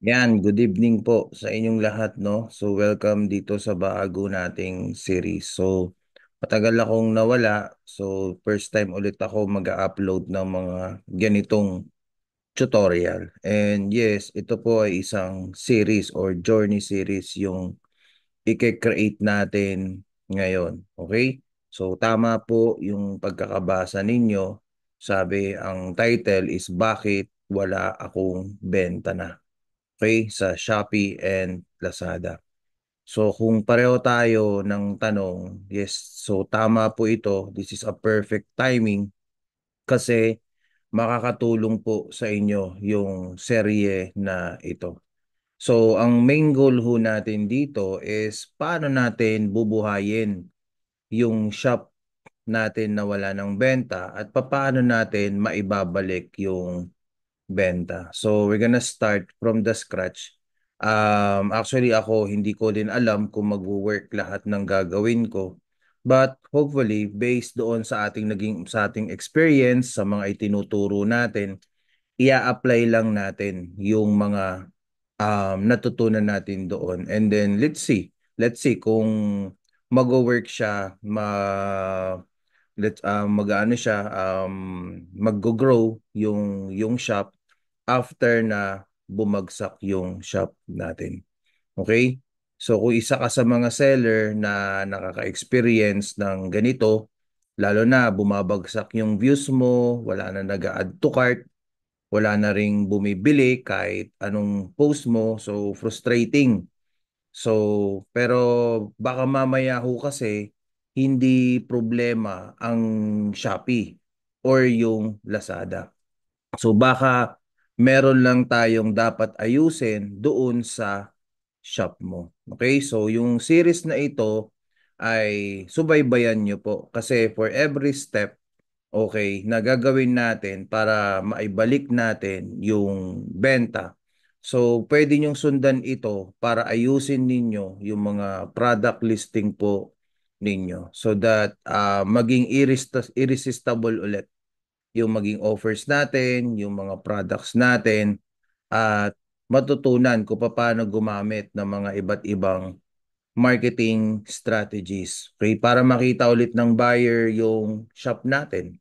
Yan, good evening po sa inyong lahat, no? So, welcome dito sa bago nating series. So, matagal akong nawala. So, first time ulit ako mag-upload ng mga ganitong tutorial. And yes, ito po ay isang series or journey series yung i-create natin ngayon. Okay? So, tama po yung pagkakabasa ninyo. Sabi, ang title is Bakit Wala Akong Benta Na? Okay, sa Shopee and Lazada. So kung pareho tayo ng tanong, yes, so tama po ito. This is a perfect timing kasi makakatulong po sa inyo yung serye na ito. So ang main goal ho natin dito is paano natin bubuhayin yung shop natin na wala ng benta at paano natin maibabalik yung benta. So we're gonna start from the scratch. Actually ako hindi ko din alam kung magwo-work lahat ng gagawin ko. But hopefully based doon sa ating experience sa mga itinuturo natin, ia-apply lang natin yung mga natutunan natin doon. And then let's see kung magwo-work siya, mag-ano siya, mag-grow yung shop after na bumagsak yung shop natin. Okay? So kung isa ka sa mga seller na nakaka-experience ng ganito, lalo na bumabagsak yung views mo, wala na nag-add to cart, wala na ring bumibili kahit anong post mo, so frustrating. So, pero baka mamaya ho kasi hindi problema ang Shopee or yung Lazada. So baka meron lang tayong dapat ayusin doon sa shop mo. Okay? So yung series na ito ay subaybayan nyo po kasi for every step, okay, na gagawin natin para maibalik natin yung benta. So pwede nyong sundan ito para ayusin ninyo yung mga product listing po ninyo so that maging irresistible ulit yung maging offers natin, yung mga products natin, at matutunan kung paano gumamit ng mga iba't ibang marketing strategies. Okay, para makita ulit ng buyer yung shop natin.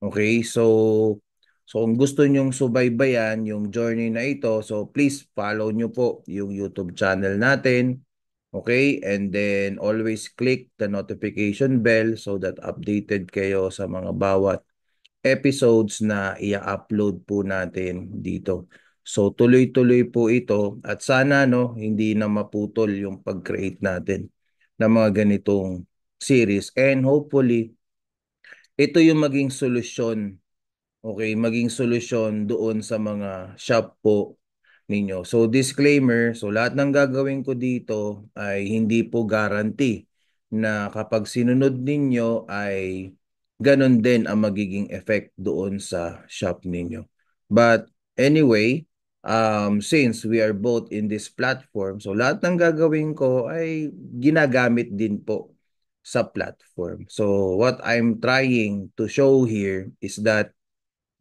Okay, so kung gusto nyong subaybayan yung journey na ito, so please follow nyo po yung YouTube channel natin. Okay, and then always click the notification bell so that updated kayo sa mga bawat episodes na i-upload po natin dito. So tuloy-tuloy po ito at sana no hindi na maputol yung pag-create natin ng mga ganitong series and hopefully ito yung maging solusyon. Okay, maging solusyon doon sa mga shop po ninyo. So disclaimer, so lahat ng gagawin ko dito ay hindi po guarantee na kapag sinunod ninyo ay ganun din ang magiging effect doon sa shop ninyo. But anyway, since we are both in this platform, so lahat ng gagawin ko ay ginagamit din po sa platform. So what I'm trying to show here is that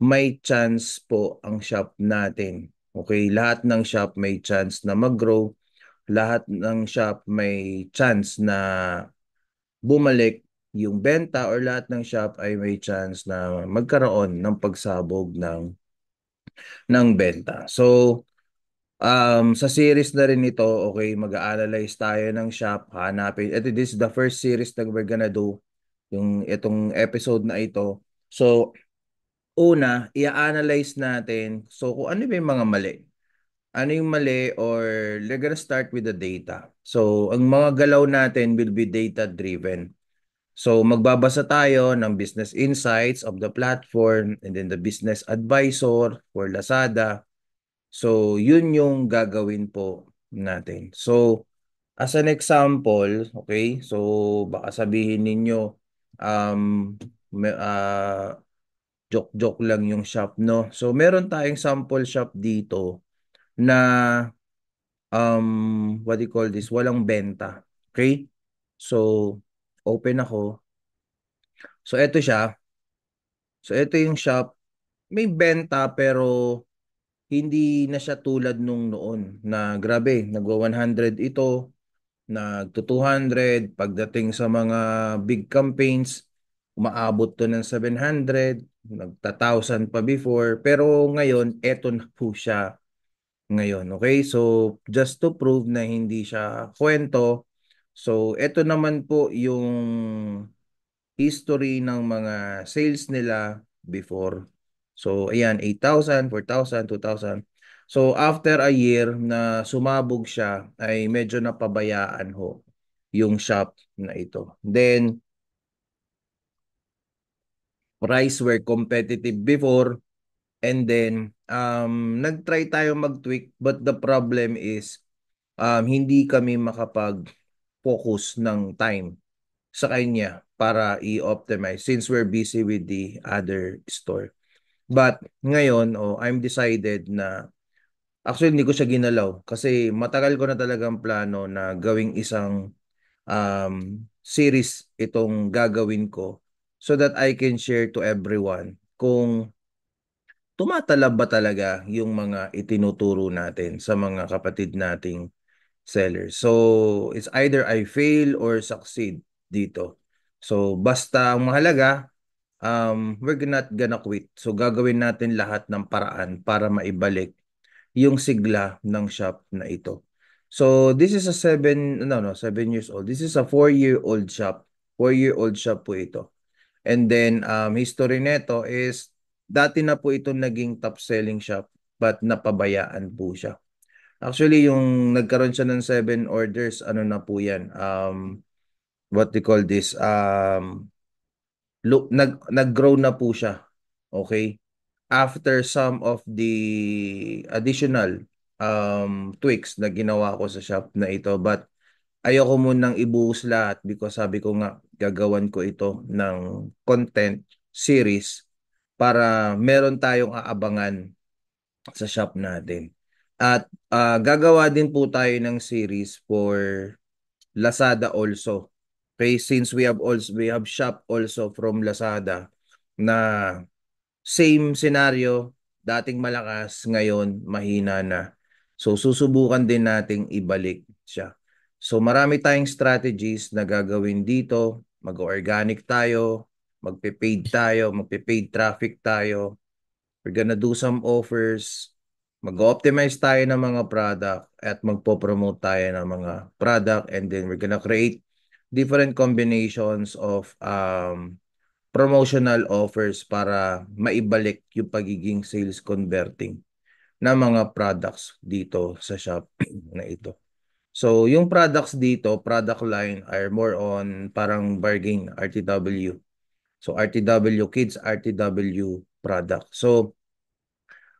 may chance po ang shop natin. Okay, lahat ng shop may chance na mag-grow, lahat ng shop may chance na bumalik yung benta or lahat ng shop ay may chance na magkaroon ng pagsabog ng benta. So, sa series na rin ito, okay, mag-a-analyze tayo ng shop, hanapin. Ito, this is the first series that we're gonna do, yung itong episode na ito. So, una, i-analyze natin. So, kung ano ba yung mga mali? Ano yung mali or we're gonna start with the data. So, ang mga galaw natin will be data-driven. So, magbabasa tayo ng business insights of the platform and then the business advisor for Lazada. So, yun yung gagawin po natin. So, as an example, okay, so baka sabihin ninyo, um, may- ah, joke-joke lang yung shop, no? So, meron tayong sample shop dito na, what do you call this? Walang benta. Okay? So, open ako. So, eto siya. So, ito yung shop. May benta pero hindi na siya tulad nung noon na grabe, nagwa 100 ito, nagto 200, pagdating sa mga big campaigns, umaabot to ng 700, nagta-1,000 pa before, pero ngayon, eto na po siya ngayon. Okay, so just to prove na hindi siya kwento, so eto naman po yung history ng mga sales nila before. So ayan, 8,000, 4,000, 2,000. So after a year na sumabog siya ay medyo napabayaan ho yung shop na ito. Then price were competitive before, and then nag-try tayo mag-tweak, but the problem is hindi kami makapag-focus ng time sa kanya para i-optimize since we're busy with the other store. But ngayon, I'm decided na actually hindi ko siya ginalaw kasi matagal ko na talagang plano na gawing isang series itong gagawin ko so that I can share to everyone kung tumatalab ba talaga yung mga itinuturo natin sa mga kapatid nating sellers. So, it's either I fail or succeed dito. So, basta ang mahalaga, we're not gonna quit. So, gagawin natin lahat ng paraan para maibalik yung sigla ng shop na ito. So, this is a 7 years old. This is a 4-year-old shop. 4-year-old shop po ito. And then, history nito is, dati na po ito naging top-selling shop, but napabayaan po siya. Actually, yung nagkaroon siya ng 7 orders, ano na po yan, what they call this, nag-grow na po siya. Okay? After some of the additional tweaks na ginawa ko sa shop na ito. But ayoko munang ibuhos lahat because sabi ko nga, gagawan ko ito ng content series para meron tayong aabangan sa shop natin. At gagawa din po tayo ng series for Lazada also. Okay, since we have shop also from Lazada na same scenario, dating malakas, ngayon mahina na. So susubukan din nating ibalik siya. So marami tayong strategies na gagawin dito. Mag-organic tayo, magpe-paid tayo, magpe-paid traffic tayo. We're gonna do some offers. Mag-optimize tayo ng mga product at magpo-promote tayo ng mga product, and then we're gonna create different combinations of promotional offers para maibalik yung pagiging sales converting na mga products dito sa shop na ito. So, yung products dito, product line are more on parang bargain RTW. So, RTW Kids, RTW product. So,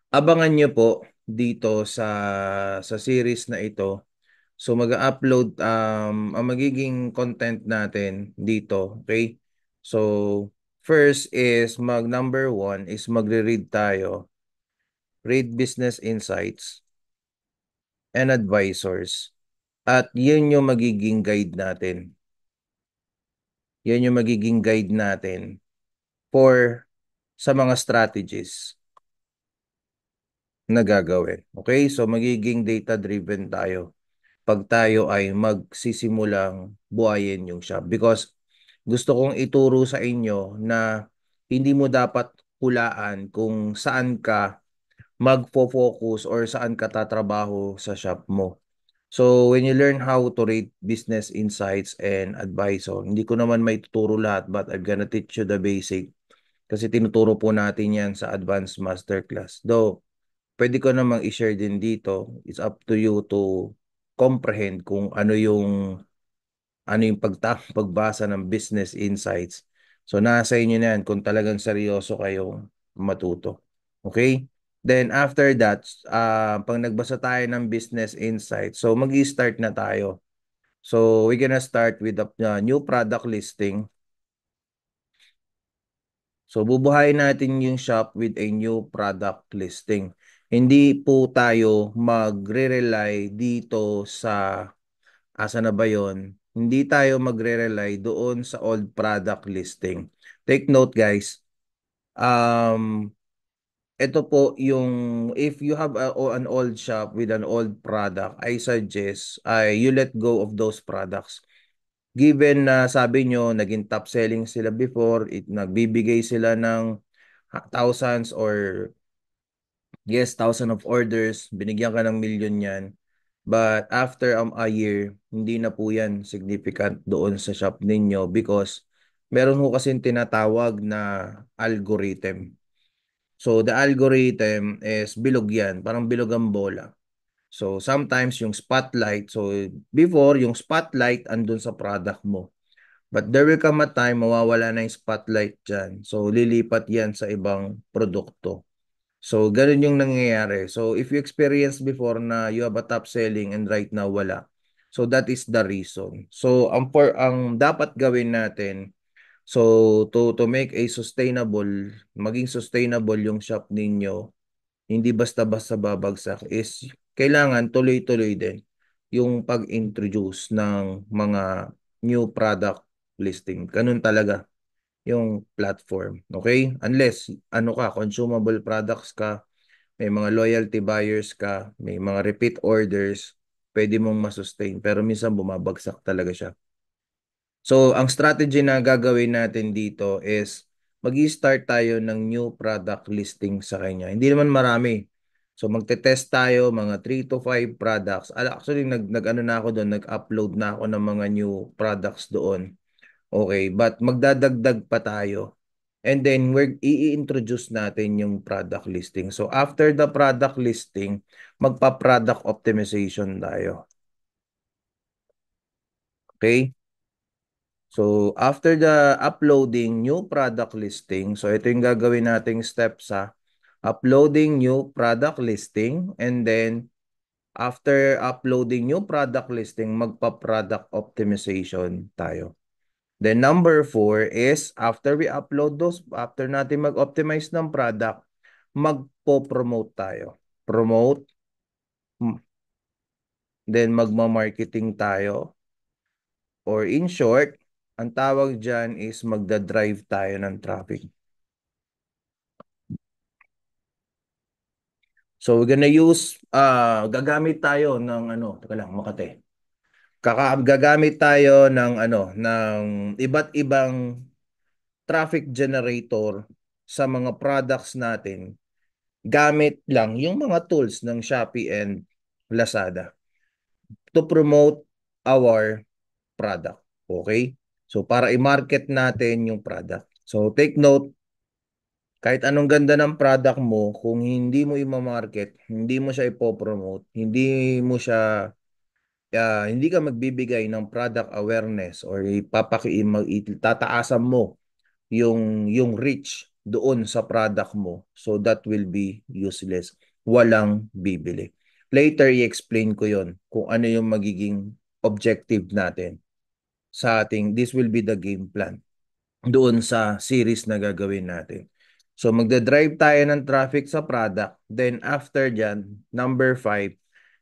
abangan nyo po dito sa series na ito. So mag-upload ang magiging content natin dito, okay? So first is number one is magre-read tayo, read business insights and advisors. At yun yung magiging guide natin. Yan yung magiging guide natin for sa mga strategies na gagawin. Okay? So magiging data-driven tayo pag tayo ay magsisimulang buhayin yung shop. Because gusto kong ituro sa inyo na hindi mo dapat hulaan kung saan ka magfo-focus or saan ka tatrabaho sa shop mo. So, when you learn how to rate business insights and advisor, hindi ko naman may tuturo lahat, but I'm gonna teach you the basic. Kasi tinuturo po natin yan sa advanced masterclass. Though, pwede ko namang i-share din dito. It's up to you to comprehend kung ano yung pagbasa ng business insights. So nasa inyo na yan kung talagang seryoso kayong matuto. Okay? Then after that, pag nagbasa tayo ng business insights, so mag-i-start na tayo. So we're gonna start with the new product listing. So bubuhayin natin yung shop with a new product listing. Hindi po tayo magre-rely dito sa asa na ba yon? Hindi tayo magre-rely doon sa old product listing. Take note guys, um, ito po yung if you have an old shop with an old product, I suggest you let go of those products. Given na sabi nyo, naging top selling sila before, nagbibigay sila ng thousands or yes, thousand of orders, binigyan ka ng million yan. But after a year, hindi na po yan significant doon sa shop ninyo because meron ho kasing tinatawag na algorithm. So the algorithm is bilog yan, parang bilog ang bola. So sometimes yung spotlight, so before yung spotlight andun sa product mo. But there will come a time mawawala na yung spotlight dyan. So lilipat yan sa ibang produkto. So ganun yung nangyayari. So if you experience before na you have a top selling and right now wala. So that is the reason. So ang dapat gawin natin, so to make a sustainable, maging sustainable yung shop ninyo, hindi basta-basta babagsak, is kailangan tuloy-tuloy din yung pag-introduce ng mga new product listing. Ganun talaga yung platform. Okay? Unless, ano ka, consumable products ka, may mga loyalty buyers ka, may mga repeat orders, pwede mong masustain. Pero minsan bumabagsak talaga siya. So, ang strategy na gagawin natin dito is mag-i-start tayo ng new product listing sa kanya. Hindi naman marami. So, magte-test tayo mga 3 to 5 products. Actually, nag-ano na ako doon, nag-upload na ako ng mga new products doon. Okay, but magdadagdag pa tayo. And then, i-introduce natin yung product listing. So, after the product listing, magpa-product optimization tayo. Okay? So, after the uploading new product listing, so ito yung gagawin nating steps sa uploading new product listing, and then after uploading new product listing, magpa-product optimization tayo. Then number 4 is after we upload those, after natin mag-optimize ng product, magpo-promote tayo. Promote, then magma-marketing tayo. Or in short, ang tawag dyan is magda-drive tayo ng traffic. So we're gonna use, gagamit tayo ng ano, teka lang, Makate. Gagamit tayo ng ano, ng iba't ibang traffic generator sa mga products natin. Gamit lang yung mga tools ng Shopee and Lazada to promote our product. Okay? So para i-market natin yung product. So take note, kahit anong ganda ng product mo, kung hindi mo i-market, hindi mo siya ipopromote, hindi ka magbibigay ng product awareness or itataasan mo yung reach doon sa product mo. So that will be useless. Walang bibili. Later, i-explain ko yon kung ano yung magiging objective natin this will be the game plan doon sa series na gagawin natin. So magda-drive tayo ng traffic sa product. Then after dyan, number 5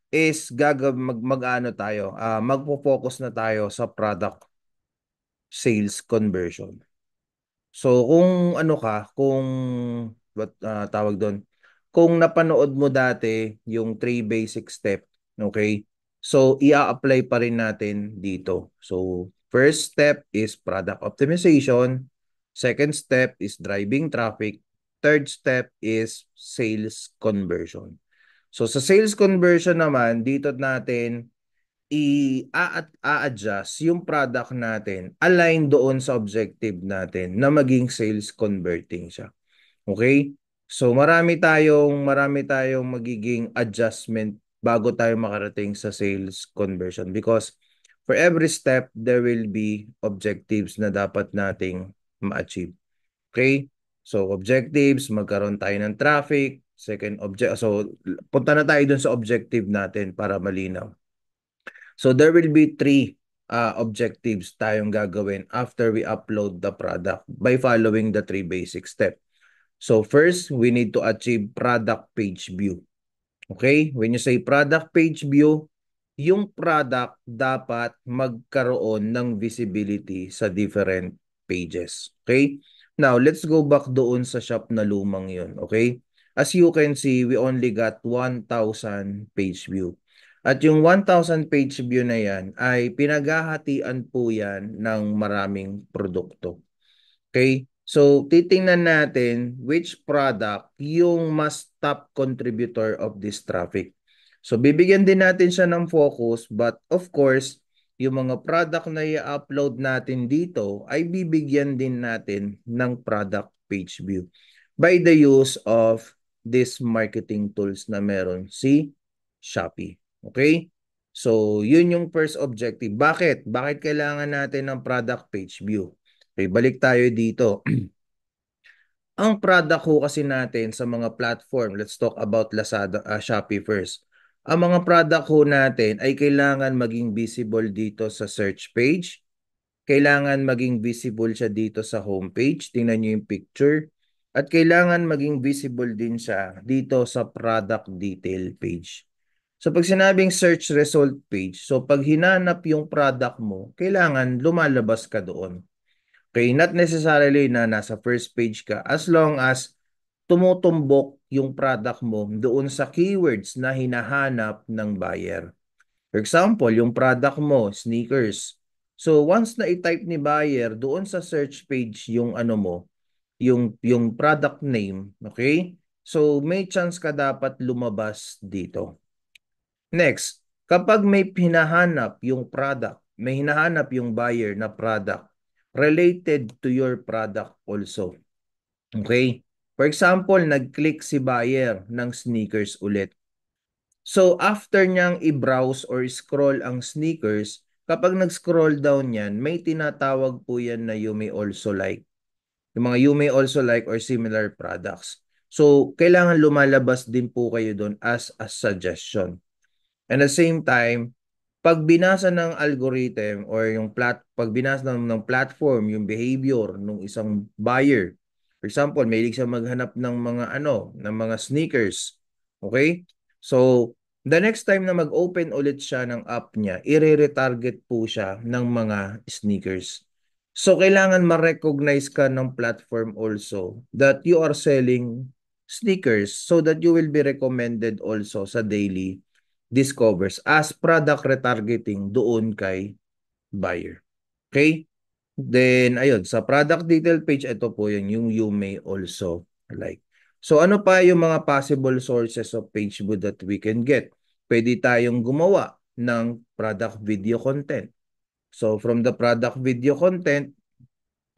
is mag-ano tayo, magpo-focus na tayo sa product sales conversion. So kung ano ka, kung tawag doon, kung napanood mo dati yung 3 basic step, okay? So i-apply pa rin natin dito. So first step is product optimization, second step is driving traffic, third step is sales conversion. So sa sales conversion naman, dito natin i-adjust yung product natin align doon sa objective natin na maging sales converting siya. Okay? So marami tayong magiging adjustment bago tayo makarating sa sales conversion because for every step there will be objectives na dapat nating ma-achieve. Okay? So objectives, magkaroon tayo ng traffic, so punta na tayo dun sa objective natin para malinaw. So there will be 3 objectives tayong gagawin after we upload the product by following the 3 basic steps. So first, we need to achieve product page view. Okay? When you say product page view, yung product dapat magkaroon ng visibility sa different pages. Okay? Now, let's go back doon sa shop na lumang yun. Okay? As you can see, we only got 1,000 page view. At yung 1,000 page view na yan ay pinaghahatian po yan ng maraming produkto. Okay? So, titingnan natin which product yung mas top contributor of this traffic. So, bibigyan din natin siya ng focus, but of course, yung mga product na i-upload natin dito ay bibigyan din natin ng product page view by the use of these marketing tools na meron si Shopee. Okay? So, yun yung first objective. Bakit? Bakit kailangan natin ng product page view? Okay, balik tayo dito. Ang product ko kasi natin sa mga platform, let's talk about Lazada, Shopee first. Ang mga product ko natin ay kailangan maging visible dito sa search page. Kailangan maging visible siya dito sa homepage. Tingnan nyo yung picture. At kailangan maging visible din siya dito sa product detail page. So pag sinabing search result page, so pag hinanap yung product mo, kailangan lumalabas ka doon. Okay, not necessarily na nasa first page ka as long as tumutumbok yung product mo doon sa keywords na hinahanap ng buyer. For example, yung product mo, sneakers. So once na i-type ni buyer doon sa search page yung ano mo, yung product name, okay? So may chance ka dapat lumabas dito. Next, kapag may hinahanap yung product, may hinahanap yung buyer na product related to your product also. Okay? For example, nag-click si buyer ng sneakers ulit. So, after niyang i-browse or scroll ang sneakers, kapag nag-scroll down yan, may tinatawag po yan na you may also like. Yung mga you may also like or similar products. So, kailangan lumalabas din po kayo doon as a suggestion. And at the same time, pag binasa ng algorithm or pag binasa ng platform yung behavior ng isang buyer, for example, mahilig siya maghanap ng ng mga sneakers. Okay? So, the next time na mag-open ulit siya ng app niya, i-retarget po siya ng mga sneakers. So, kailangan ma-recognize ka ng platform also that you are selling sneakers so that you will be recommended also sa daily discovers as product retargeting doon kay buyer. Okay? Then, ayun, sa product detail page, ito po yun, yung you may also like. So, ano pa yung mga possible sources of page view that we can get? Pwede tayong gumawa ng product video content. So, from the product video content,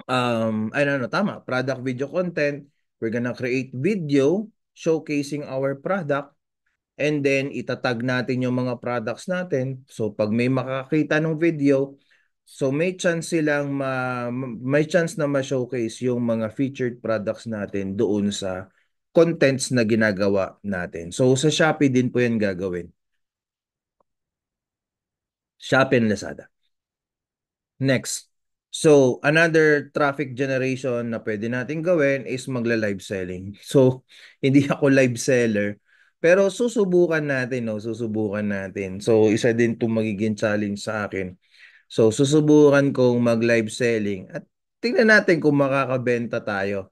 tama, product video content, we're gonna create video showcasing our product. And then, itatag natin yung mga products natin. So, pag may makakita ng video, so may chance na ma-showcase yung mga featured products natin doon sa contents na ginagawa natin. So, sa Shopee din po yan gagawin. Shopee and Lazada. Next. So, another traffic generation na pwede natin gawin is magla-live selling. So, hindi ako live seller, pero susubukan natin, no? Susubukan natin. So, isa din itong magiging challenge sa akin. So, susubukan kong mag-live selling at tingnan natin kung makakabenta tayo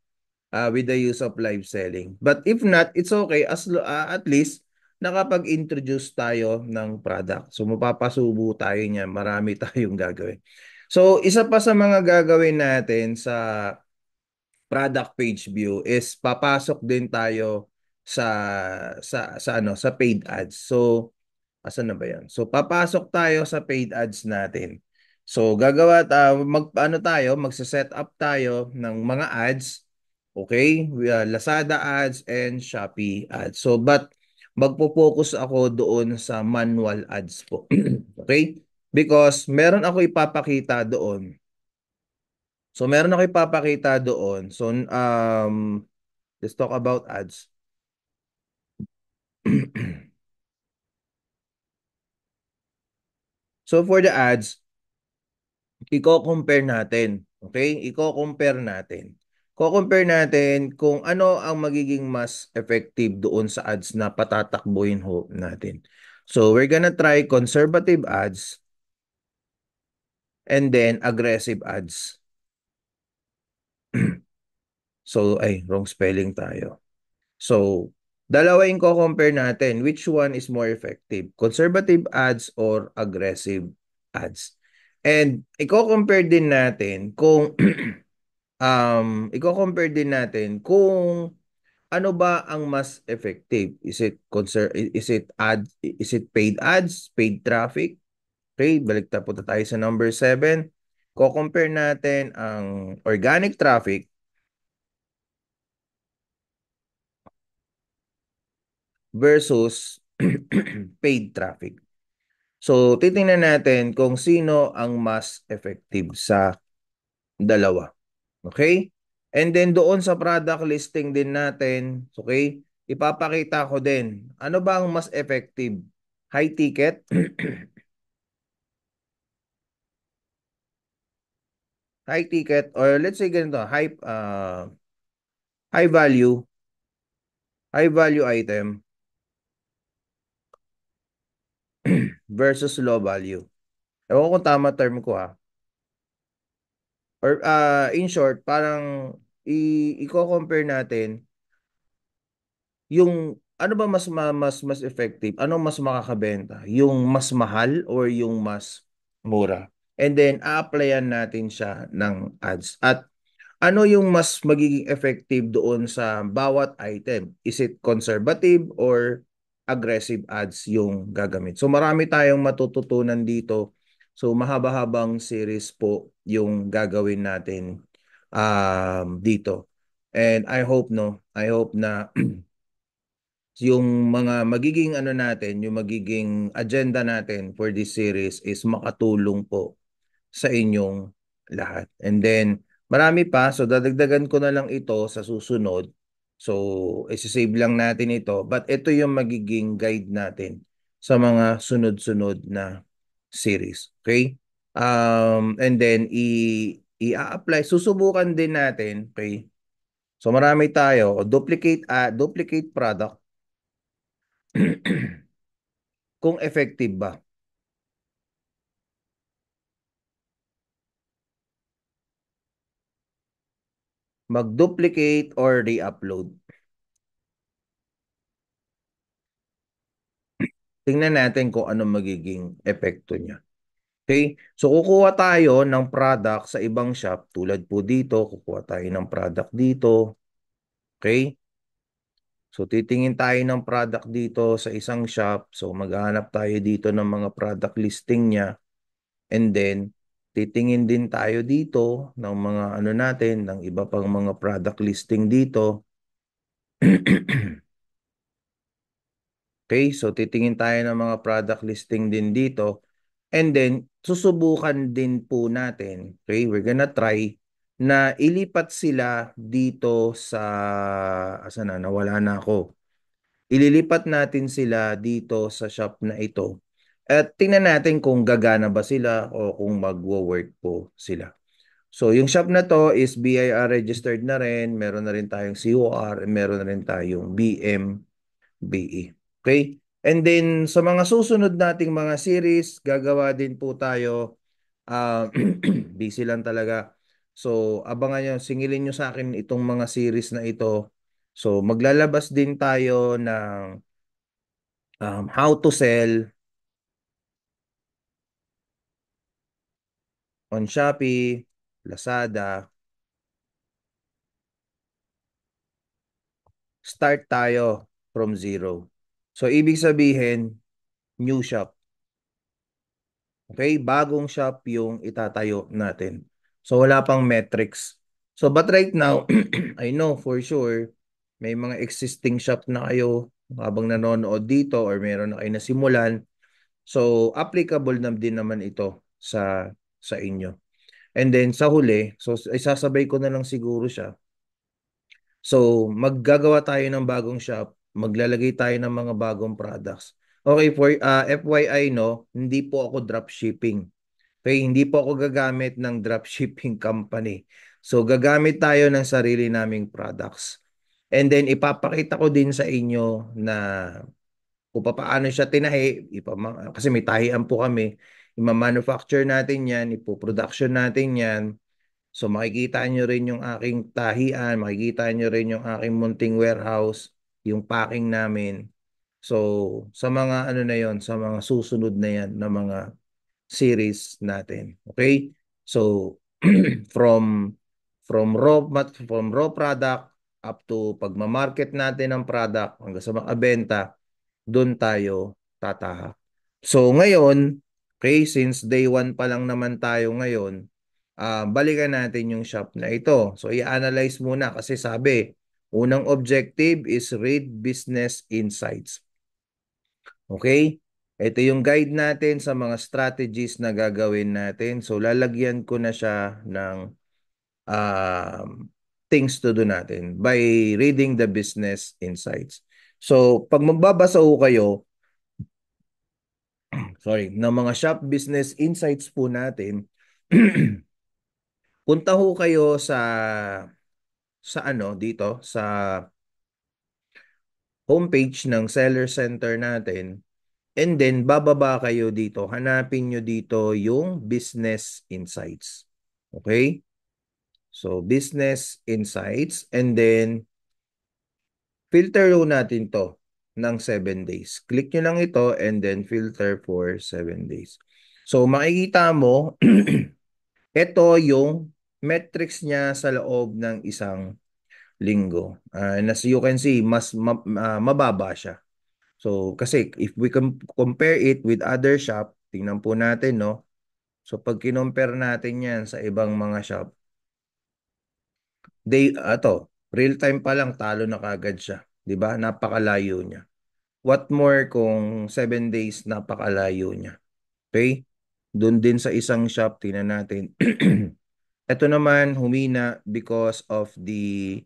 with the use of live selling. But if not, it's okay at least nakapag-introduce tayo ng product. So mapapasubo tayo niyan, marami tayong gagawin. So isa pa sa mga gagawin natin sa product page view is papasok din tayo sa sa paid ads. So asan na ba 'yan? So papasok tayo sa paid ads natin. So gagawa tayo, magse-set up tayo ng mga ads. Okay? Lazada ads and Shopee ads. So but magpo-focus ako doon sa manual ads po. Okay? Because meron ako ipapakita doon. So meron ako ipapakita doon. So let's talk about ads. So for the ads, i-compare natin. Okay? I-compare natin. Co-compare natin kung ano ang magiging mas effective doon sa ads na patatakbuhin ho natin. So, we're gonna try conservative ads and then aggressive ads. So, wrong spelling tayo. So, dalawa yung ko-compare natin. Which one is more effective? Conservative ads or aggressive ads? And i-compare din natin kung i-compare din natin kung ano ba ang mas effective? Is it paid ads, paid traffic? Okay, balik na po tayo sa number 7. Ko-compare natin ang organic traffic versus paid traffic. So, titingnan natin kung sino ang mas effective sa dalawa. Okay? And then doon sa product listing din natin, okay, ipapakita ko din, ano ba ang mas effective? High ticket, high ticket, or let's say ganito, high value, high value item versus low value. Ewan ko kung tama term ko ha. Or in short, parang i-compare natin yung ano ba mas effective? Ano mas makakabenta? Yung mas mahal or yung mas mura? And then a-applyan natin siya ng ads. At ano yung mas magiging effective doon sa bawat item? Is it conservative or aggressive ads yung gagamit? So marami tayong matututunan dito. So mahaba-habang series po yung gagawin natin dito. And I hope na yung mga magiging ano natin, yung magiging agenda natin for this series is makatulong po sa inyong lahat. And then, marami pa. So, dadagdagan ko na lang ito sa susunod. So, isi-save lang natin ito. But ito yung magiging guide natin sa mga sunod-sunod na series. Okay? And then, i-apply. Susubukan din natin. Okay? So, marami tayo. Duplicate product. Kung effective ba. Mag-duplicate or re-upload. Tingnan natin kung ano magiging epekto niya. Okay? So, kukuha tayo ng product sa ibang shop. Tulad po dito, kukuha tayo ng product dito. Okay? So, titingin tayo ng product dito sa isang shop. So, maghahanap tayo dito ng mga product listing niya. And then, titingin din tayo dito ng mga ano natin, ng iba pang mga product listing dito. Okay, so titingin tayo ng mga product listing din dito. And then, susubukan din po natin, okay, we're gonna try na ilipat sila dito sa, asa na, nawala na ako. Ililipat natin sila dito sa shop na ito. At tingnan natin kung gagana ba sila o kung magwo-work po sila. So, yung shop na to is BIR registered na rin. Meron na rin tayong COR, meron na rin tayong BE. Okay? And then, sa mga susunod nating mga series, gagawa din po tayo. Busy lang talaga. So, abangan nyo, singilin nyo sa akin itong mga series na ito. So, maglalabas din tayo ng how to sell on Shopee, Lazada. Start tayo from zero. So, ibig sabihin, new shop. Okay, bagong shop yung itatayo natin. So wala pang metrics. So but right now, I know for sure may mga existing shop na kayo habang nanonood dito or meron na kayo nasimulan. So applicable na din naman ito sa inyo. And then sa huli, so isasabay ko na lang siguro siya. So maggagawa tayo ng bagong shop, maglalagay tayo ng mga bagong products. Okay, for FYI no, hindi po ako drop shipping. Okay, hindi po ako gagamit ng dropshipping company. So, gagamit tayo ng sarili naming products. And then, ipapakita ko din sa inyo na kung paano siya tinahi, kasi may tahian po kami, ima-manufacture natin yan, ipo-production natin yan. So, makikita nyo rin yung aking tahian, makikita nyo rin yung aking munting warehouse. yung packing namin. So, sa mga ano na yon, sa mga susunod na yan na mga series natin. Okay? So, from from raw product up to pagma-market natin ng product hanggang sa makabenta, doon tayo tatahak. So, ngayon, okay, since day one pa lang naman tayo ngayon, balikan natin yung shop na ito. So, i-analyze muna kasi sabi, unang objective is read business insights. Okay? Ito yung guide natin sa mga strategies na gagawin natin. So, lalagyan ko na siya ng um, things to do natin by reading the business insights. So, pag magbabasa ho kayo, sorry, ng mga shop business insights po natin, punta ho kayo sa ano dito sa homepage ng Seller Center natin. And then, bababa kayo dito. Hanapin nyo dito yung Business Insights. Okay? So, Business Insights. And then, filter lo natin to ng 7 days. Click nyo lang ito and then filter for 7 days. So, makikita mo, ito yung metrics niya sa loob ng isang linggo. And as you can see, mas mababa siya. So, kasi if we compare it with other shop, tingnan po natin, no? So, pag kinompare natin yan sa ibang mga shop, real time pa lang, talo na kagad siya. 'Di ba? Napakalayo niya. What more kung 7 days, napakalayo niya. Okay? Doon din sa isang shop, tingnan natin. Ito naman, humina because of the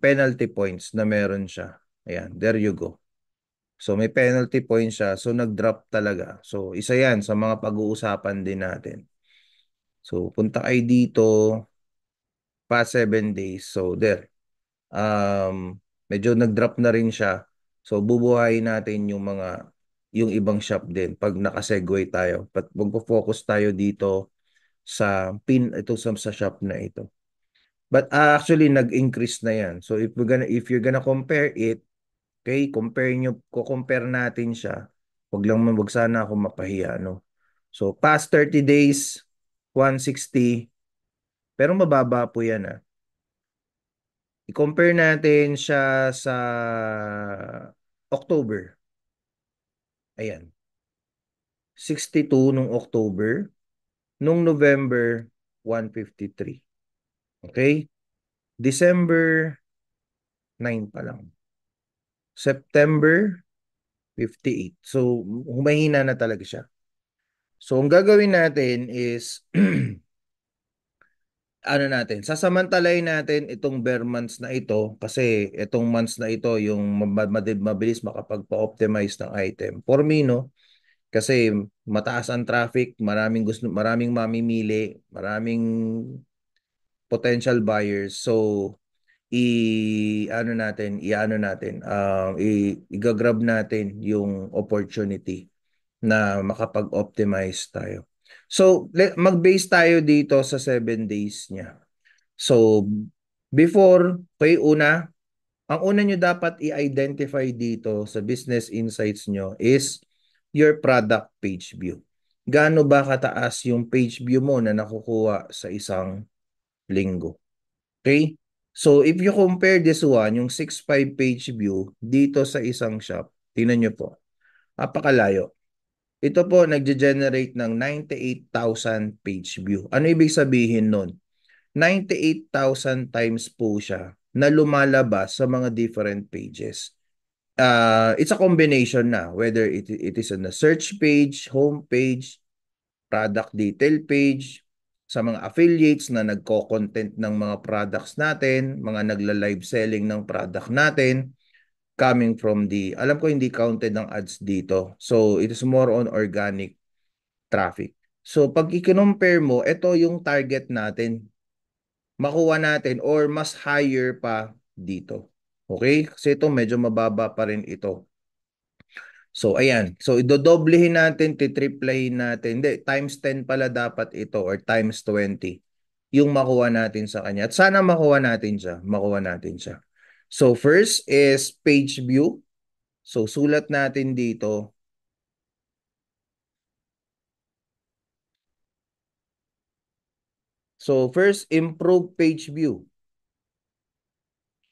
penalty points na meron siya. Ayan, there you go. So may penalty point siya. So nag-drop talaga. So isa yan sa mga pag-uusapan din natin. So punta kayo dito past 7 days. So there. Medyo nag-drop na rin siya. So bubuhayin natin yung ibang shop din pag nakasegue tayo. But magpo-focus tayo dito sa shop na ito. But actually nag-increase na yan. So if you're gonna compare it, okay, compare natin siya. Wag sana ako mapahiya, no? So, past 30 days, 160, pero mababa po yan, ah. I-compare natin siya sa October. Ayan. 62 nung October. Nung November, 153. Okay? December, 9 pa lang. September, 58. So, humahina na talaga siya. So, ang gagawin natin is ano natin, sasamantalayin natin itong bare months na ito kasi itong months na ito yung mabilis makapagpa-optimize ng item. For me, no, kasi mataas ang traffic, maraming mamimili, maraming potential buyers. So, i-grab natin yung opportunity na makapag-optimize tayo. So, mag-base tayo dito sa 7 days niya. So, ang una nyo dapat i-identify dito sa business insights nyo is your product page view. Gaano ba kataas yung page view mo na nakukuha sa isang linggo? Okay? So, if you compare this one, yung 6.5 page view dito sa isang shop, tingnan nyo po, napakalayo. Ito po, nagge-generate ng 98,000 page view. Ano ibig sabihin nun? 98,000 times po siya na lumalabas sa mga different pages. It's a combination na, whether it is on the search page, home page, product detail page, sa mga affiliates na nagko-content ng mga products natin, mga nagla-live selling ng product natin, coming from alam ko hindi counted ng ads dito. So, it is more on organic traffic. So, pag i-compare mo, ito yung target natin. Makuha natin or mas higher pa dito. Okay? Kasi ito medyo mababa pa rin ito. So, ayan. So, idodoblehin natin, titriplahin natin. Hindi, times 10 pala dapat ito or times 20 yung makuha natin sa kanya. At sana makuha natin siya. So first is page view. So sulat natin dito. So first, improve page view.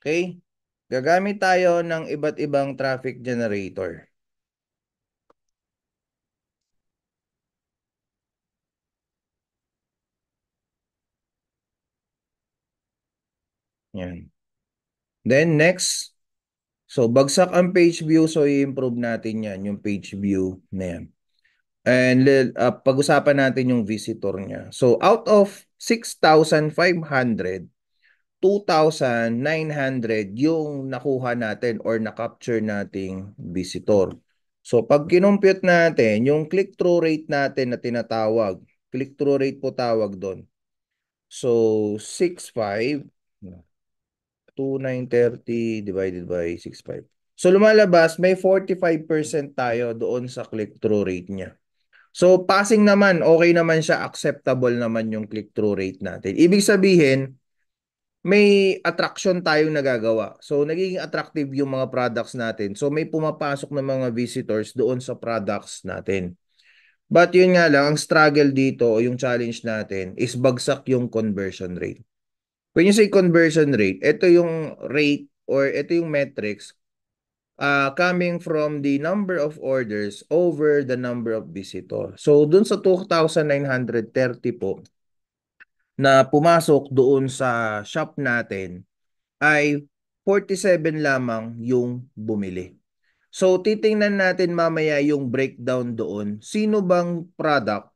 Okay? Gagamit tayo ng iba't ibang traffic generator. Yan. Then next, so bagsak ang page view, so i-improve natin yan, yung page view na yan. And pag-usapan natin yung visitor niya. So out of 6,500, 2,900 yung nakuha natin or na-capture nating visitor. So pag kinompute natin, yung click-through rate natin na tinatawag, click-through rate po tawag doon. So 6,500, 2,930 divided by 6,500. So lumalabas, may 45% tayo doon sa click-through rate niya. So passing naman, okay naman siya, acceptable naman yung click-through rate natin. Ibig sabihin, may attraction tayong nagagawa. So, nagiging attractive yung mga products natin. So, may pumapasok na mga visitors doon sa products natin. But yun nga lang, ang struggle dito o yung challenge natin is bagsak yung conversion rate. When you say conversion rate, ito yung rate or ito yung metrics coming from the number of orders over the number of visitors. So, dun sa 2,930 po na pumasok doon sa shop natin, ay 47 lamang yung bumili. So, titingnan natin mamaya yung breakdown doon. Sino bang product,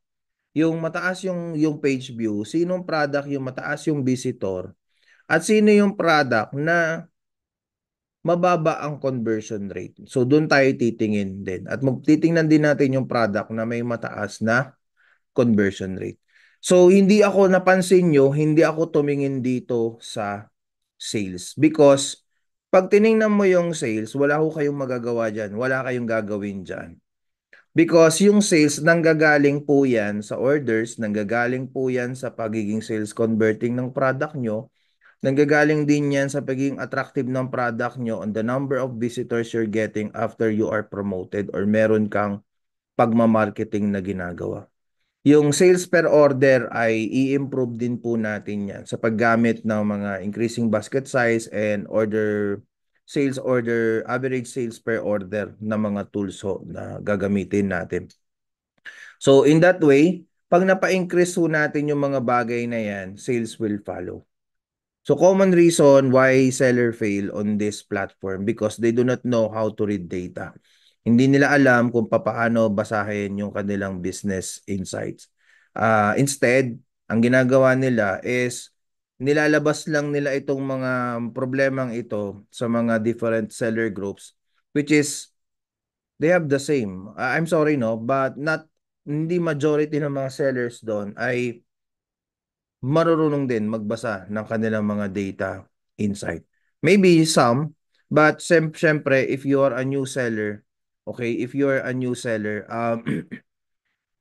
yung mataas yung page view, sinong product yung mataas yung visitor, at sino yung product na mababa ang conversion rate. So, doon tayo titingin din. At magtitingnan din natin yung product na may mataas na conversion rate. So, hindi ako napansin nyo, hindi ako tumingin dito sa sales. Because, pag tiningnan mo yung sales, wala ko kayong magagawa dyan. Wala kayong gagawin dyan. Because yung sales, nanggagaling po yan sa orders, nanggagaling po yan sa pagiging sales converting ng product nyo, nanggagaling din yan sa pagiging attractive ng product nyo on the number of visitors you're getting after you are promoted or meron kang pagmamarketing na ginagawa. Yung sales per order ay i-improve din po natin yan sa paggamit ng mga increasing basket size and average sales per order na mga tools ho na gagamitin natin. So in that way, pag napa-increase ho natin yung mga bagay na yan, sales will follow. So common reason why seller fail on this platform because they do not know how to read data. Hindi nila alam kung paano basahin yung kanilang business insights. Instead, ang ginagawa nila is nilalabas lang nila itong mga problemang ito sa mga different seller groups which is they have the same. I'm sorry no, but hindi majority ng mga sellers doon ay marurunong din magbasa ng kanilang mga data insight. Maybe some, but syempre, if you are a new seller, okay, if you are a new seller,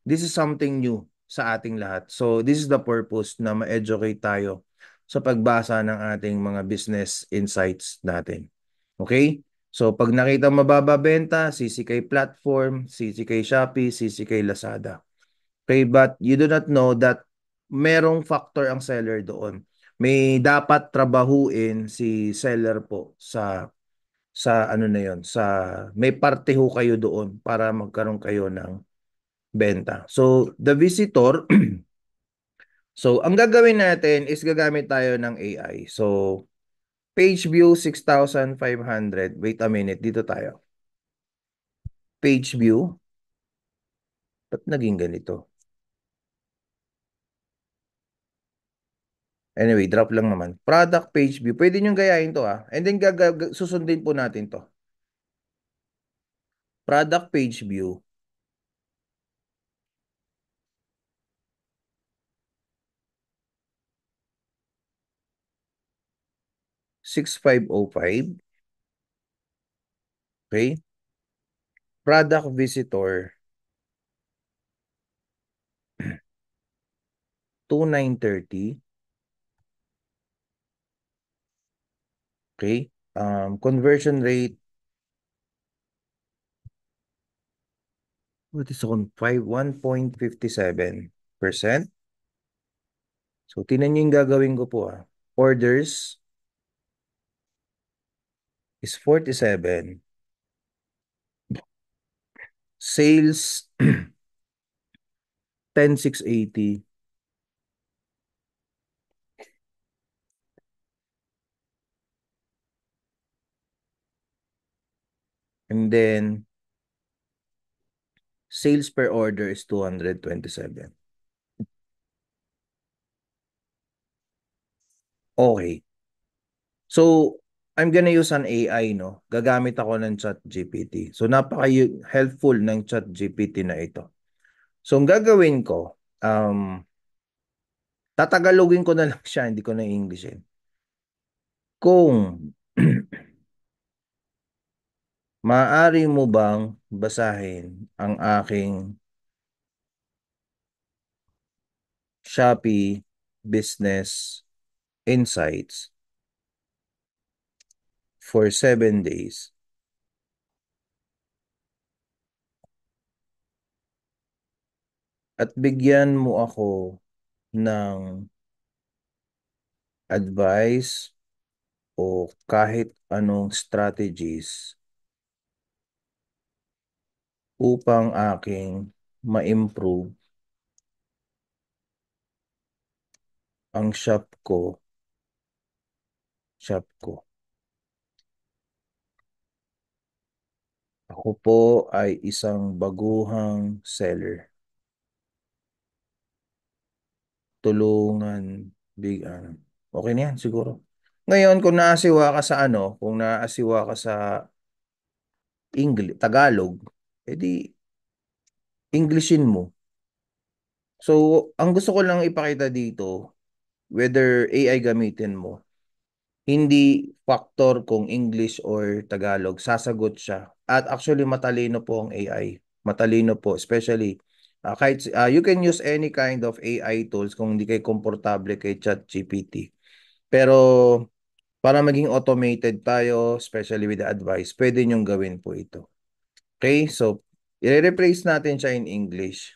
this is something new sa ating lahat. So, this is the purpose na ma-educate tayo sa pagbasa ng ating mga business insights natin. Okay? So, pag nakita mababa benta, sisi kay platform, sisi kay Shopee, sisi kay Lazada. Okay, but you do not know that merong factor ang seller doon. May dapat trabahuin si seller po sa ano na yon, sa may parte ho kayo doon para magkaroon kayo ng benta. So, the visitor, so ang gagawin natin is gagamit tayo ng AI. So, page view 6,500. Wait a minute, dito tayo. Page view. Ba't naging ganito? Anyway, drop lang naman. Product page view. Pwede nyo gayahin to ah. And then susundin po natin to. Product page view. 6,505. Okay. Product visitor. 2,930. Okay. Conversion rate, what is on 1.57%. So, tinan nyo yung gagawin ko po ah. Orders is 47. Sales, 10,680. And then, sales per order is 227. Okay. So, I'm gonna use an AI, no? Gagamit ako ng ChatGPT. So, napaka-helpful ng ChatGPT na ito. So, ang gagawin ko, tatagalogin ko na lang siya, hindi ko na Englishin. Kung maaari mo bang basahin ang aking Shopee Business Insights for 7 days at bigyan mo ako ng advice o kahit anong strategies upang aking ma-improve ang shop ko. Ako po ay isang baguhang seller. Tulungan, okay na yan siguro. Ngayon, kung naasiwa ka sa kung naasiwa ka sa English, Tagalog, edi Englishin mo. So, ang gusto ko lang ipakita dito, whether AI gamitin mo, hindi factor kung English or Tagalog, sasagot siya. At actually, matalino po ang AI. Matalino po, especially, kahit, you can use any kind of AI tools kung hindi kayo komportable kay ChatGPT. Pero, para maging automated tayo, especially with the advice, pwede nyong gawin po ito. Okay, so, i-replace natin siya in English.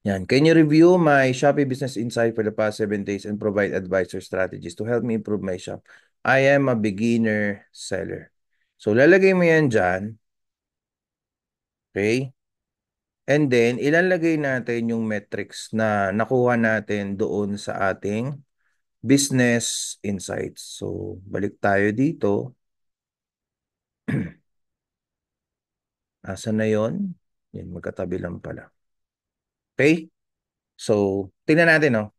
Yan. Can you review my Shopee Business Insight for the past 7 days and provide advice or strategies to help me improve my shop? I am a beginner seller. So, lalagay mo yan dyan. Okay? And then, ilalagay natin yung metrics na nakuha natin doon sa ating business insights. So, balik tayo dito. Asa na yon? Yan, magkatabi lang pala. Okay? So, tingnan natin, no?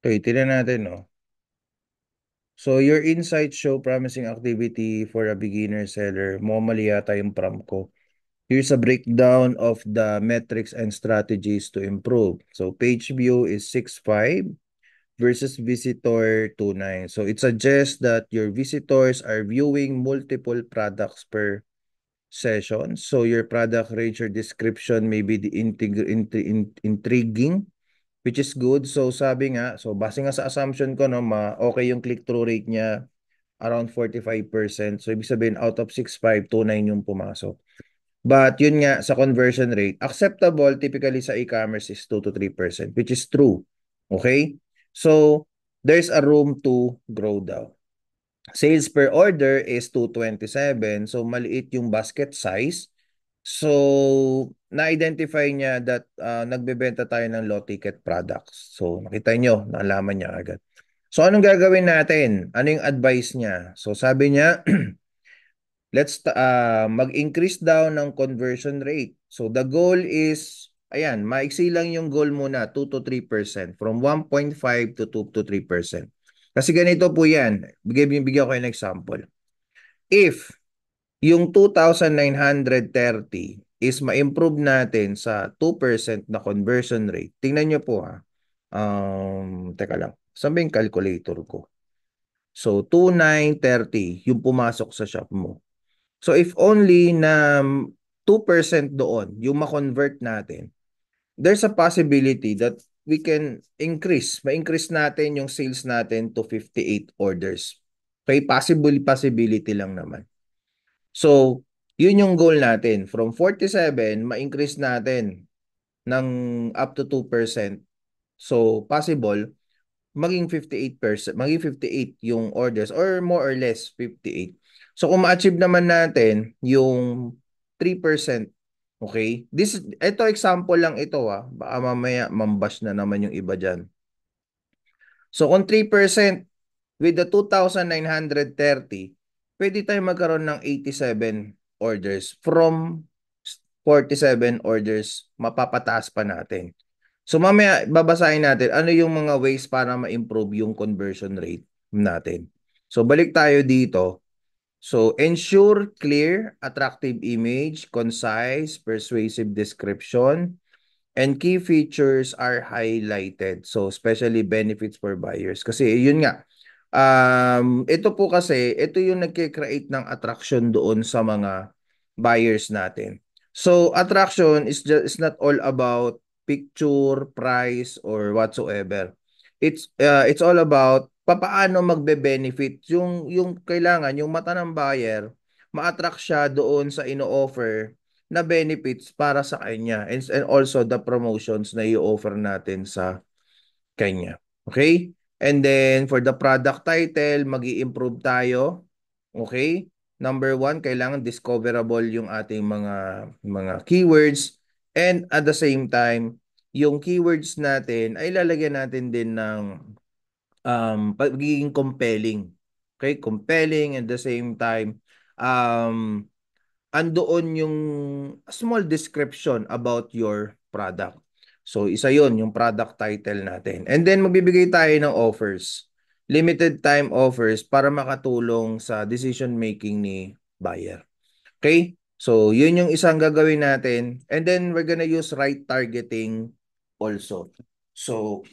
Okay, tingnan natin, no? So, your insights show promising activity for a beginner seller. Mali yata yung prompt ko. Here's a breakdown of the metrics and strategies to improve. So, page view is 6.5 versus visitor 2.9. So, it suggests that your visitors are viewing multiple products per session. So, your product range or description may be intriguing, which is good. So, sabi nga, so base nga sa assumption ko, no, okay yung click-through rate niya around 45%. So, ibig sabihin, out of 6.5, 2.9 yung pumasok. But, yun nga, sa conversion rate, acceptable typically sa e-commerce is 2 to 3%, which is true. Okay? So, there's a room to grow daw. Sales per order is 227. So, maliit yung basket size. So, na-identify niya that nagbebenta tayo ng low ticket products. So, nakita nyo, naalaman niya agad. So, anong gagawin natin? Ano yung advice niya? So, sabi niya, let's mag-increase daw ng conversion rate. So, the goal is ayan, maiksi lang yung goal muna, 2 to 3%. From 1.5 to 2 to 3%. Kasi ganito po yan. Bigyan ko yung example. If yung 2,930 is ma-improve natin sa 2% na conversion rate, tingnan nyo po ha. Teka lang. Saan ba yung calculator ko? So, 2,930 yung pumasok sa shop mo. So, if only na 2% doon yung ma-convert natin, there's a possibility that we can ma-increase natin yung sales natin to 58 orders. Okay, possibility lang naman. So, yun yung goal natin. From 47, ma-increase natin ng up to 2%. So, possible, maging 58%, maging 58 yung orders or more or less 58. So, kung ma-achieve naman natin yung 3%, okay? Ito example lang ito Baka mamaya mambash na naman yung iba dyan. So, kung 3% with the 2,930, pwede tayo magkaroon ng 87 orders. From 47 orders, mapapataas pa natin. So mamaya babasahin natin ano yung mga ways para ma-improve yung conversion rate natin. So balik tayo dito. So ensure clear, attractive image, concise, persuasive description, and key features are highlighted. So, especially benefits for buyers. Kasi, yun nga. Ito po kasi, ito yung nagkikreate ng attraction doon sa mga buyers natin. So, attraction is not all about picture, price, or whatsoever. It's all about papaano magbe-benefit yung kailangan, yung mata ng buyer, ma-attract siya doon sa ino-offer na benefits para sa kanya and also the promotions na i-offer natin sa kanya. Okay? And then for the product title, mag-i-improve tayo. Okay? Number one, kailangan discoverable yung ating mga keywords, and at the same time, yung keywords natin ay lalagyan natin din ng pagiging compelling. Okay? Compelling, at the same time, um andoon yung small description about your product. So, isa yon yung product title natin. And then, magbibigay tayo ng offers. Limited time offers para makatulong sa decision making ni buyer. Okay? So, yun yung isang gagawin natin. And then, we're gonna use right targeting also. So,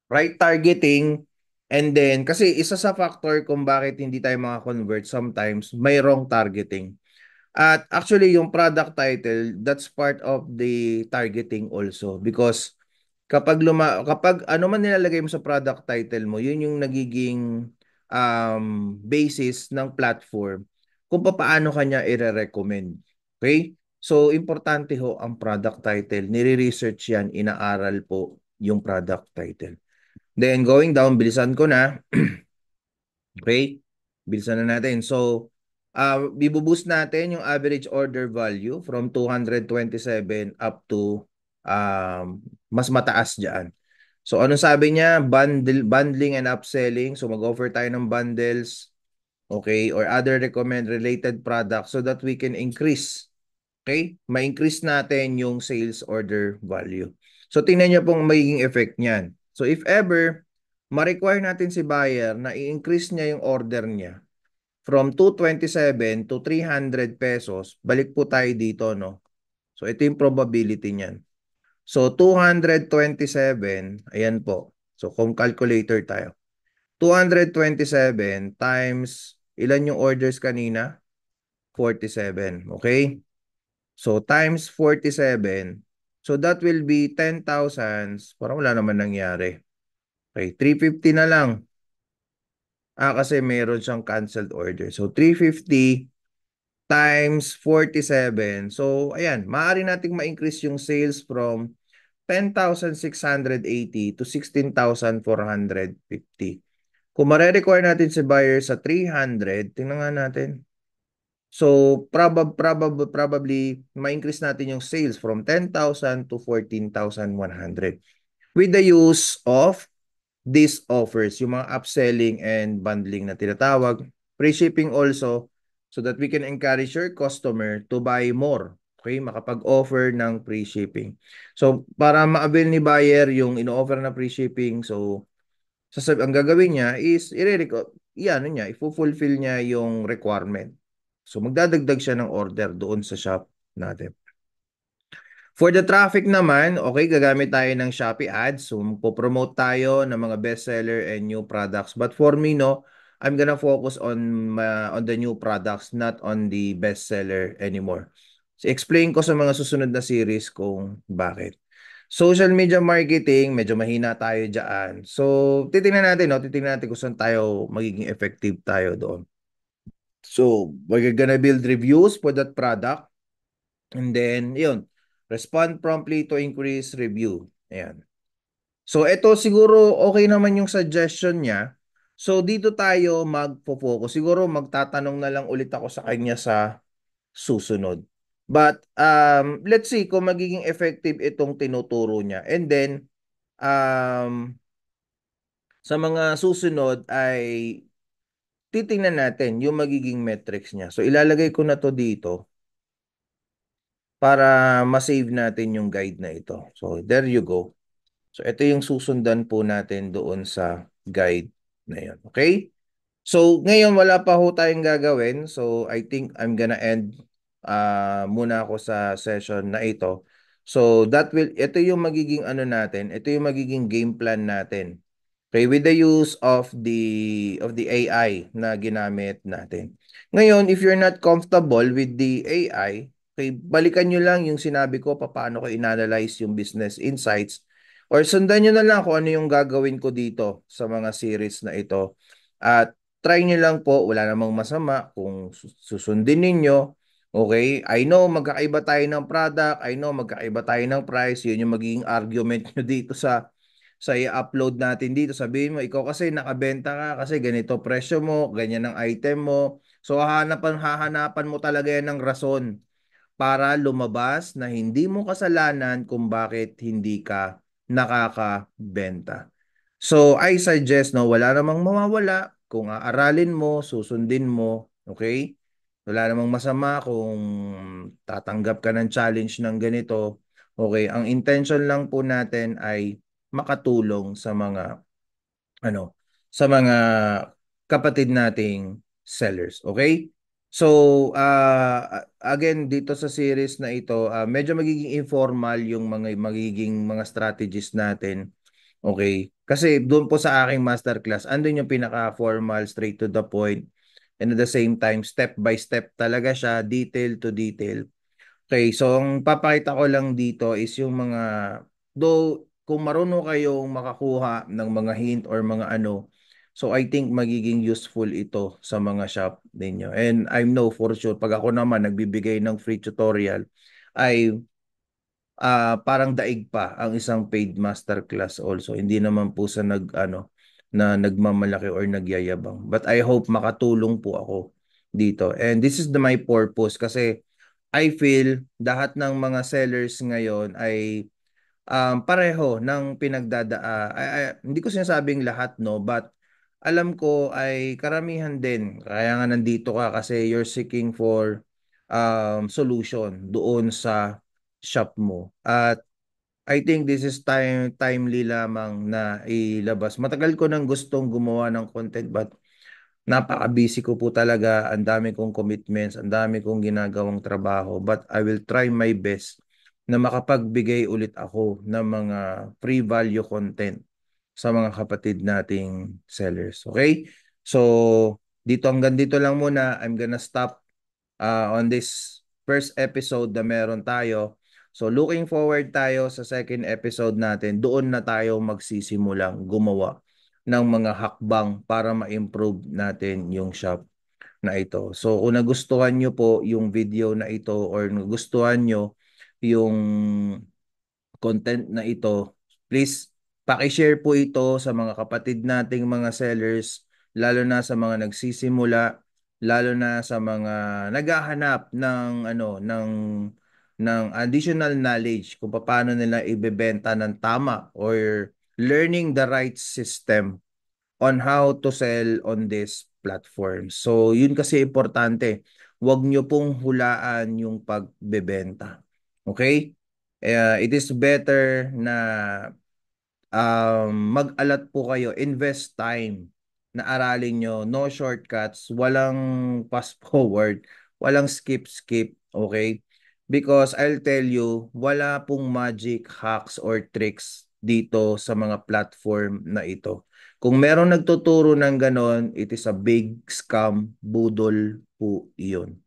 right targeting, and then, kasi isa sa factor kung bakit hindi tayo convert sometimes, may wrong targeting. At actually, yung product title, that's part of the targeting also. Because kapag ano man nilalagay mo sa product title mo, yun yung nagiging basis ng platform kung paano kanya i-recommend. Okay? So, importante ho ang product title. Nire-research yan, inaaral po yung product title. Then, going down, bilisan ko na. Okay? Bilisan na natin. So, bibuboost natin yung average order value from 227 up to mas mataas dyan. So, ano sabi niya? Bundling and upselling. So, mag-offer tayo ng bundles, okay, or other recommend related products so that we can increase. Okay? Ma-increase natin yung sales order value. So, tingnan niyo pong magiging effect niyan. So, if ever ma-require natin si buyer na i-increase niya yung order niya from 227 to 300 pesos, balik po tayo dito, no? So, ito yung probability niyan. So, 227, ayan po. So, kung calculator tayo. 227 times, ilan yung orders kanina? 47, okay? So, times 47. So, that will be 10,000. Parang wala naman nangyari. Okay, 350 na lang. Kasi meron siyang canceled order. So, 350 times 47. So, ayan, maaari nating ma-increase yung sales from 10,680 to 16,450. Kung mare-require natin si buyer sa 300, tingnan nga natin. So, probably ma-increase natin yung sales from 10,000 to 14,100 with the use of these offers, yung mga upselling and bundling na tinatawag, free shipping also, so that we can encourage your customer to buy more Okay, makapag-offer ng free shipping. So, para ma-avail ni buyer yung ino-offer na free shipping, so ang gagawin niya is i-fulfill niya yung requirement. So, magdadagdag siya ng order doon sa shop natin. For the traffic naman, okay, gagamit tayo ng Shopee Ads. So, po-promote tayo ng mga bestseller and new products. But for me, no, I'm gonna focus on the new products, not on the bestseller anymore. So, explain ko sa mga susunod na series kung bakit. Social media marketing, medyo mahina tayo dyan. So, titingnan natin, no? Titingnan natin kung saan tayo magiging effective tayo doon. So, we're gonna build reviews for that product. And then, yun, respond promptly to increase review. Ayan. So, ito siguro okay naman yung suggestion niya. So, dito tayo magpo-focus. Siguro magtatanong na lang ulit ako sa kanya sa susunod. But, let's see kung magiging effective itong tinuturo niya. And then, sa mga susunod ay titingnan natin yung magiging metrics niya. So, ilalagay ko na to dito para ma-save natin yung guide na ito. So, there you go. So, ito yung susundan po natin doon sa guide na yun. Okay? So, ngayon wala pa ho tayong gagawin. So, I think I'm gonna end muna ako sa session na ito. So, ito yung magiging ano natin, ito yung magiging game plan natin. Okay, with the use of the AI na ginamit natin. Ngayon, if you're not comfortable with the AI, okay, balikan nyo lang yung sinabi ko paano ko inanalyze yung business insights or sundan nyo na lang kung ano yung gagawin ko dito sa mga series na ito. At try nyo lang po, wala namang masama kung susundin ninyo. Okay, I know magkakaiba tayo ng product, I know magkakaiba tayo ng price, yun yung magiging argument nyo dito sa i-upload natin dito. Sabihin mo, ikaw kasi nakabenta ka kasi ganito presyo mo, ganyan ang item mo. So hahanapan mo talaga yan ng rason para lumabas na hindi mo kasalanan kung bakit hindi ka nakakabenta. So I suggest no, wala namang mawawala kung aaralin mo, susundin mo, okay? Wala namang masama kung tatanggap ka ng challenge ng ganito. Okay, ang intention lang po natin ay makatulong sa mga ano, sa mga kapatid nating sellers, okay? So, again dito sa series na ito, medyo magiging informal yung mga magiging mga strategies natin. Okay? Kasi doon po sa aking masterclass, andun yung pinaka-formal, straight to the point, and at the same time, step by step talaga siya, detail to detail. Okay, so ang papakita ko lang dito is yung mga, though kung marunong kayong makakuha ng mga hint or mga ano, so I think magiging useful ito sa mga shop ninyo. And I know for sure, pag ako naman nagbibigay ng free tutorial, ay parang daig pa ang isang paid masterclass also. Hindi naman po sa na nagmamalaki or nagyayabang. But I hope makatulong po ako dito. And this is my purpose kasi I feel lahat ng mga sellers ngayon ay pareho ng hindi ko sinasabing lahat no, but alam ko ay karamihan din. Kaya nga nandito ka kasi you're seeking for solution doon sa shop mo. At I think this is timely lamang na ilabas. Matagal ko nang gustong gumawa ng content but napaka-busy ko po talaga. Ang dami kong commitments, ang dami kong ginagawang trabaho. But I will try my best na makapagbigay ulit ako ng mga free value content sa mga kapatid nating sellers. Okay? So, hanggang dito lang muna. I'm gonna stop on this first episode na meron tayo. So looking forward tayo sa second episode natin. Doon na tayo magsisimulang gumawa ng mga hakbang para ma-improve natin yung shop na ito. So kung nagustuhan nyo po yung video na ito or nagustuhan nyo yung content na ito, please paki-share po ito sa mga kapatid nating mga sellers, lalo na sa mga nagsisimula, lalo na sa mga naghahanap ng additional knowledge kung paano nila ibebenta ng tama or learning the right system on how to sell on this platform. So, yun kasi importante. Huwag nyo pong hulaan yung pagbebenta. Okay? It is better na mag-alat po kayo, invest time na aralin nyo, no shortcuts, walang fast forward, walang skip, okay? Because I'll tell you, wala pong magic hacks or tricks dito sa mga platform na ito. Kung meron nagtuturo ng ganon, it is a big scam, budol po iyon.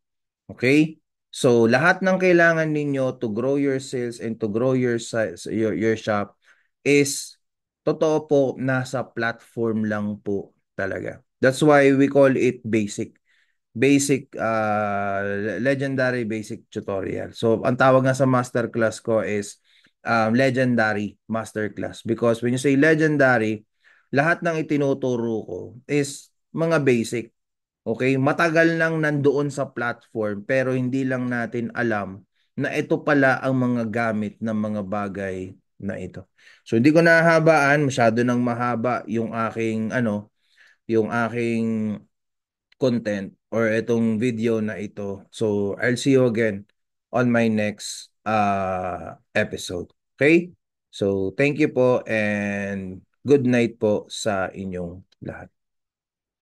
Okay? So, lahat ng kailangan ninyo to grow your sales and to grow your shop is totoo po, nasa platform lang po talaga. That's why we call it legendary basic tutorial. So, ang tawag nga sa masterclass ko is legendary masterclass because when you say legendary, lahat ng itinuturo ko is mga basic. Okay, matagal nang nandoon sa platform pero hindi lang natin alam na ito pala ang mga gamit ng mga bagay na ito. So hindi ko nahahabaan, masyado nang mahaba yung aking content or itong video na ito. So I'll see you again on my next episode. Okay? So thank you po and good night po sa inyong lahat.